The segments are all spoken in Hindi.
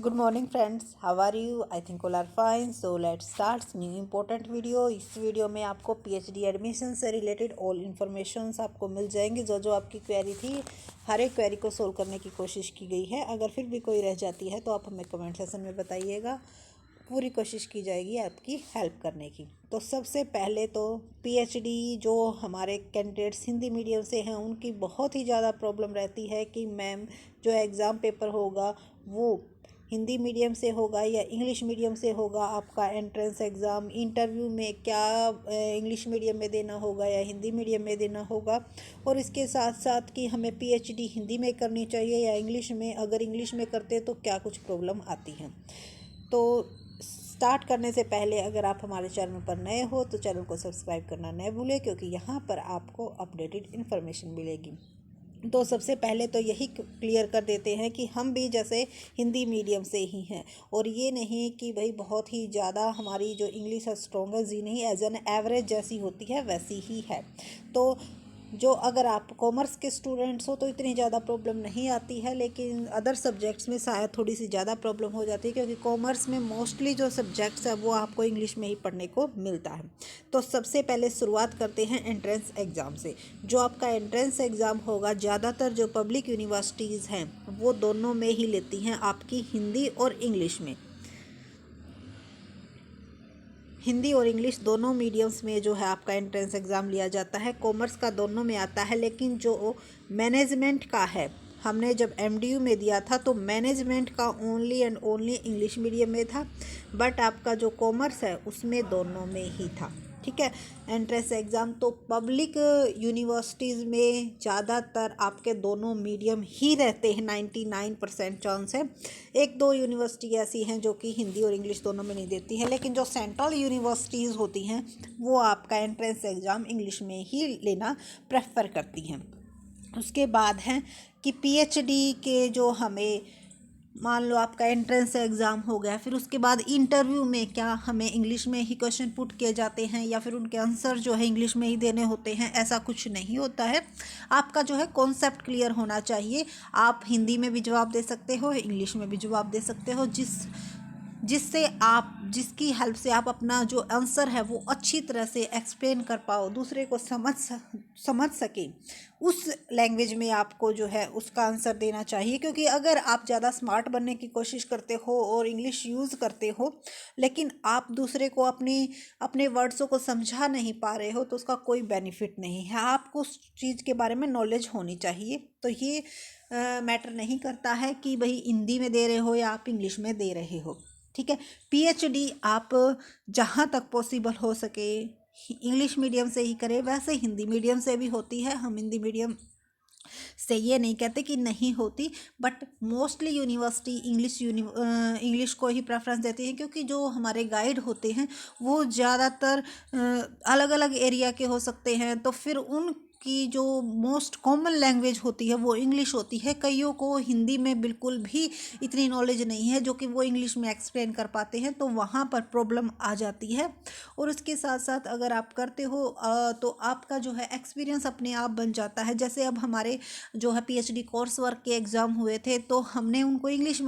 Good morning friends, how are you? I think all are fine. So let's start new important video. इस वीडियो में आपको पीएचडी एडमिशन से रिलेटेड ऑल इन्फॉर्मेशंस आपको मिल जाएंगे। जो आपकी क्वेरी थी, हर एक क्वेरी को सोल्व करने की कोशिश की गई है। अगर फिर भी कोई रह जाती है तो आप हमें कमेंट सेक्शन में बताइएगा। पूरी कोशिश की जाएगी आपकी हेल्प करने की। तो सबसे पहले तो पीएचडी जो हमारे कैंडिडेट्स हिंदी मीडियम से हैं उनकी बहुत ही ज़्यादा प्रॉब्लम रहती है कि मैम जो एग्ज़ाम पेपर होगा वो हिंदी मीडियम से होगा या इंग्लिश मीडियम से होगा। आपका एंट्रेंस एग्ज़ाम इंटरव्यू में क्या इंग्लिश मीडियम में देना होगा या हिंदी मीडियम में देना होगा। और इसके साथ साथ कि हमें पीएचडी हिंदी में करनी चाहिए या इंग्लिश में, अगर इंग्लिश में करते तो क्या कुछ प्रॉब्लम आती हैं। तो स्टार्ट करने से पहले अगर आप हमारे चैनल पर नए हो तो चैनल को सब्सक्राइब करना न भूलें, क्योंकि यहाँ पर आपको अपडेटेड इन्फॉर्मेशन मिलेगी। तो सबसे पहले तो यही क्लियर कर देते हैं कि हम भी जैसे हिंदी मीडियम से ही हैं, और ये नहीं कि भाई बहुत ही ज़्यादा हमारी जो इंग्लिश है स्ट्रॉन्ग है, जी नहीं, एज एन एवरेज जैसी होती है वैसी ही है। तो जो अगर आप कॉमर्स के स्टूडेंट्स हो तो इतनी ज़्यादा प्रॉब्लम नहीं आती है, लेकिन अदर सब्जेक्ट्स में शायद थोड़ी सी ज़्यादा प्रॉब्लम हो जाती है, क्योंकि कॉमर्स में मोस्टली जो सब्जेक्ट्स है वो आपको इंग्लिश में ही पढ़ने को मिलता है। तो सबसे पहले शुरुआत करते हैं एंट्रेंस एग्ज़ाम से। जो आपका एंट्रेंस एग्ज़ाम होगा, ज़्यादातर जो पब्लिक यूनिवर्सिटीज़ हैं वो दोनों में ही लेती हैं, आपकी हिंदी और इंग्लिश में। हिंदी और इंग्लिश दोनों मीडियम्स में जो है आपका एंट्रेंस एग्ज़ाम लिया जाता है। कॉमर्स का दोनों में आता है, लेकिन जो मैनेजमेंट का है, हमने जब एमडीयू में दिया था तो मैनेजमेंट का only and only English medium में था, बट आपका जो कॉमर्स है उसमें दोनों में ही था। ठीक है। एंट्रेंस एग्ज़ाम तो पब्लिक यूनिवर्सिटीज़ में ज़्यादातर आपके दोनों मीडियम ही रहते हैं, 99% चांस है। एक दो यूनिवर्सिटी ऐसी हैं जो कि हिंदी और इंग्लिश दोनों में नहीं देती हैं, लेकिन जो सेंट्रल यूनिवर्सिटीज़ होती हैं वो आपका एंट्रेंस एग्ज़ाम इंग्लिश में ही लेना प्रेफर करती हैं। उसके बाद है कि पीएचडी के जो हमें, मान लो आपका एंट्रेंस एग्ज़ाम हो गया, फिर उसके बाद इंटरव्यू में क्या हमें इंग्लिश में ही क्वेश्चन पुट किए जाते हैं या फिर उनके आंसर जो है इंग्लिश में ही देने होते हैं? ऐसा कुछ नहीं होता है। आपका जो है कॉन्सेप्ट क्लियर होना चाहिए। आप हिंदी में भी जवाब दे सकते हो, इंग्लिश में भी जवाब दे सकते हो, जिससे आप, जिसकी हेल्प से आप अपना जो आंसर है वो अच्छी तरह से एक्सप्लेन कर पाओ, दूसरे को समझ सके। उस लैंग्वेज में आपको जो है उसका आंसर देना चाहिए, क्योंकि अगर आप ज़्यादा स्मार्ट बनने की कोशिश करते हो और इंग्लिश यूज़ करते हो, लेकिन आप दूसरे को अपने वर्ड्सों को समझा नहीं पा रहे हो, तो उसका कोई बेनिफिट नहीं है। आपको उस चीज़ के बारे में नॉलेज होनी चाहिए। तो ये मैटर नहीं करता है कि भाई हिंदी में दे रहे हो या आप इंग्लिश में दे रहे हो। ठीक है। पीएचडी आप जहाँ तक पॉसिबल हो सके इंग्लिश मीडियम से ही करें। वैसे हिंदी मीडियम से भी होती है, हम हिंदी मीडियम से ये नहीं कहते कि नहीं होती, बट मोस्टली यूनिवर्सिटी इंग्लिश को ही प्रेफरेंस देती हैं, क्योंकि जो हमारे गाइड होते हैं वो ज़्यादातर अलग अलग एरिया के हो सकते हैं, तो फिर उनकी जो मोस्ट कॉमन लैंग्वेज होती है वो इंग्लिश होती है। कईयों को हिंदी में बिल्कुल भी इतनी नॉलेज नहीं है जो कि वो इंग्लिश में एक्सप्लेन कर पाते हैं, तो वहाँ पर प्रॉब्लम आ जाती है। और उसके साथ साथ अगर आप करते हो तो आपका जो है एक्सपीरियंस अपने आप बन जाता है। जैसे अब हमारे जो है पीएचडी कोर्स वर्क के एग्ज़ाम हुए थे, तो हमने उनको इंग्लिश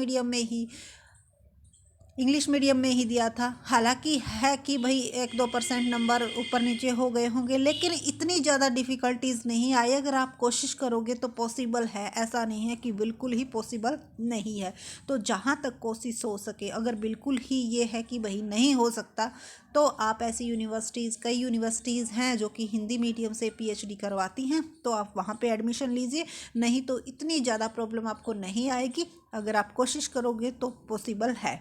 मीडियम में ही दिया था। हालांकि है कि भाई 1-2% नंबर ऊपर नीचे हो गए होंगे, लेकिन इतनी ज़्यादा डिफ़िकल्टीज़ नहीं आई। अगर आप कोशिश करोगे तो पॉसिबल है, ऐसा नहीं है कि बिल्कुल ही पॉसिबल नहीं है। तो जहाँ तक कोशिश हो सके, अगर बिल्कुल ही ये है कि भाई नहीं हो सकता, तो आप ऐसी कई यूनिवर्सिटीज़ हैं जो कि हिंदी मीडियम से पीएचडी करवाती हैं, तो आप वहाँ पे एडमिशन लीजिए। नहीं तो इतनी ज़्यादा प्रॉब्लम आपको नहीं आएगी, अगर आप कोशिश करोगे तो पॉसिबल है।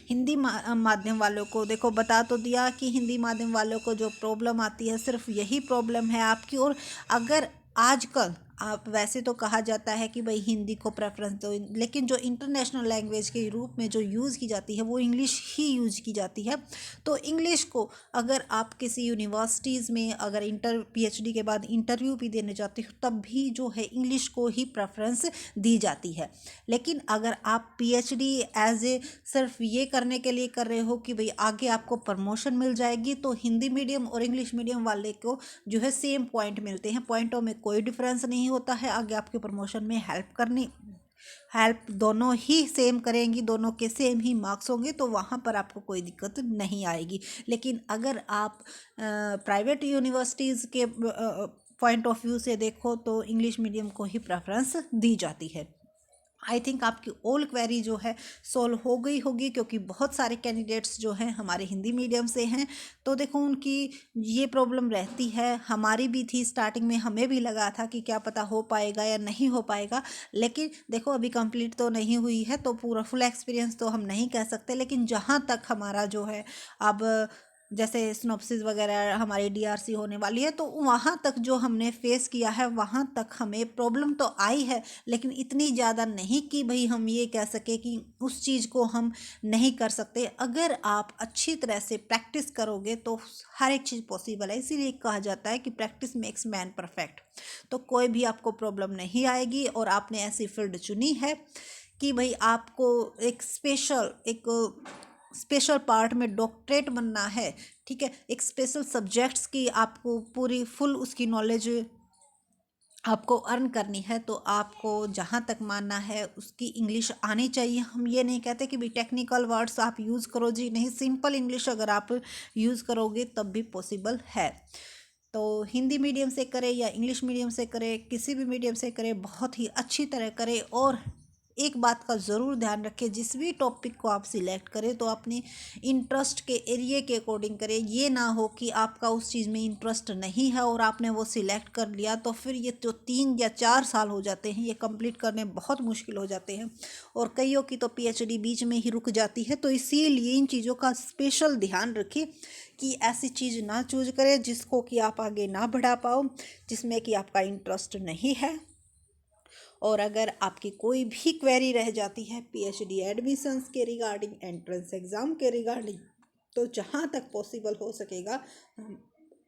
हिंदी माध्यम वालों को देखो, बता तो दिया कि हिंदी माध्यम वालों को जो प्रॉब्लम आती है सिर्फ यही प्रॉब्लम है आपकी। और अगर आजकल आप, वैसे तो कहा जाता है कि भाई हिंदी को प्रेफरेंस दो, लेकिन जो इंटरनेशनल लैंग्वेज के रूप में जो यूज़ की जाती है वो इंग्लिश ही यूज़ की जाती है। तो इंग्लिश को अगर आप किसी यूनिवर्सिटीज़ में अगर पीएचडी के बाद इंटरव्यू भी देने जाते हो, तब भी जो है इंग्लिश को ही प्रेफरेंस दी जाती है। लेकिन अगर आप पीएचडी एज ए सिर्फ ये करने के लिए कर रहे हो कि भाई आगे आपको प्रमोशन मिल जाएगी, तो हिंदी मीडियम और इंग्लिश मीडियम वाले को जो है सेम पॉइंट मिलते हैं, पॉइंटों में कोई डिफरेंस नहीं होता है। आगे आपके प्रमोशन में हेल्प करनी हेल्प दोनों ही सेम करेंगी, दोनों के सेम ही मार्क्स होंगे, तो वहाँ पर आपको कोई दिक्कत नहीं आएगी। लेकिन अगर आप प्राइवेट यूनिवर्सिटीज़ के पॉइंट ऑफ व्यू से देखो तो इंग्लिश मीडियम को ही प्रेफरेंस दी जाती है। आई थिंक आपकी ऑल क्वेरी जो है सॉल्व हो गई होगी, क्योंकि बहुत सारे कैंडिडेट्स जो हैं हमारे हिंदी मीडियम से हैं। तो देखो उनकी ये प्रॉब्लम रहती है, हमारी भी थी स्टार्टिंग में, हमें भी लगा था कि क्या पता हो पाएगा या नहीं हो पाएगा। लेकिन देखो अभी कंप्लीट तो नहीं हुई है, तो पूरा फुल एक्सपीरियंस तो हम नहीं कह सकते, लेकिन जहाँ तक हमारा जो है अब जैसे सिनॉप्सिस वगैरह हमारी डीआरसी होने वाली है, तो वहाँ तक जो हमने फेस किया है वहाँ तक हमें प्रॉब्लम तो आई है, लेकिन इतनी ज़्यादा नहीं कि भाई हम ये कह सके कि उस चीज़ को हम नहीं कर सकते। अगर आप अच्छी तरह से प्रैक्टिस करोगे तो हर एक चीज़ पॉसिबल है। इसीलिए कहा जाता है कि प्रैक्टिस मेक्स मैन परफेक्ट। तो कोई भी आपको प्रॉब्लम नहीं आएगी, और आपने ऐसी फील्ड चुनी है कि भाई आपको एक स्पेशल पार्ट में डॉक्टरेट बनना है, ठीक है, एक स्पेशल सब्जेक्ट्स की आपको पूरी फुल उसकी नॉलेज आपको अर्न करनी है, तो आपको जहाँ तक मानना है उसकी इंग्लिश आनी चाहिए। हम ये नहीं कहते कि भी टेक्निकल वर्ड्स आप यूज़ करो जी, नहीं, सिंपल इंग्लिश अगर आप यूज़ करोगे तब भी पॉसिबल है। तो हिंदी मीडियम से करें या इंग्लिश मीडियम से करें, किसी भी मीडियम से करें, बहुत ही अच्छी तरह करें। और एक बात का ज़रूर ध्यान रखें, जिस भी टॉपिक को आप सिलेक्ट करें तो अपने इंटरेस्ट के एरिया के अकॉर्डिंग करें। ये ना हो कि आपका उस चीज़ में इंटरेस्ट नहीं है और आपने वो सिलेक्ट कर लिया, तो फिर ये जो 3 या 4 साल हो जाते हैं ये कंप्लीट करने बहुत मुश्किल हो जाते हैं, और कईयों की तो पीएचडी बीच में ही रुक जाती है। तो इसीलिए इन चीज़ों का स्पेशल ध्यान रखें कि ऐसी चीज़ ना चूज करें जिसको कि आप आगे ना बढ़ा पाओ, जिसमें कि आपका इंटरेस्ट नहीं है। और अगर आपकी कोई भी क्वेरी रह जाती है पीएचडी एडमिशन्स के रिगार्डिंग, एंट्रेंस एग्ज़ाम के रिगार्डिंग, तो जहाँ तक पॉसिबल हो सकेगा हम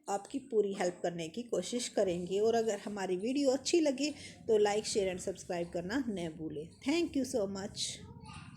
आपकी पूरी हेल्प करने की कोशिश करेंगे। और अगर हमारी वीडियो अच्छी लगे तो लाइक, शेयर एंड सब्सक्राइब करना न भूलें। Thank you so much.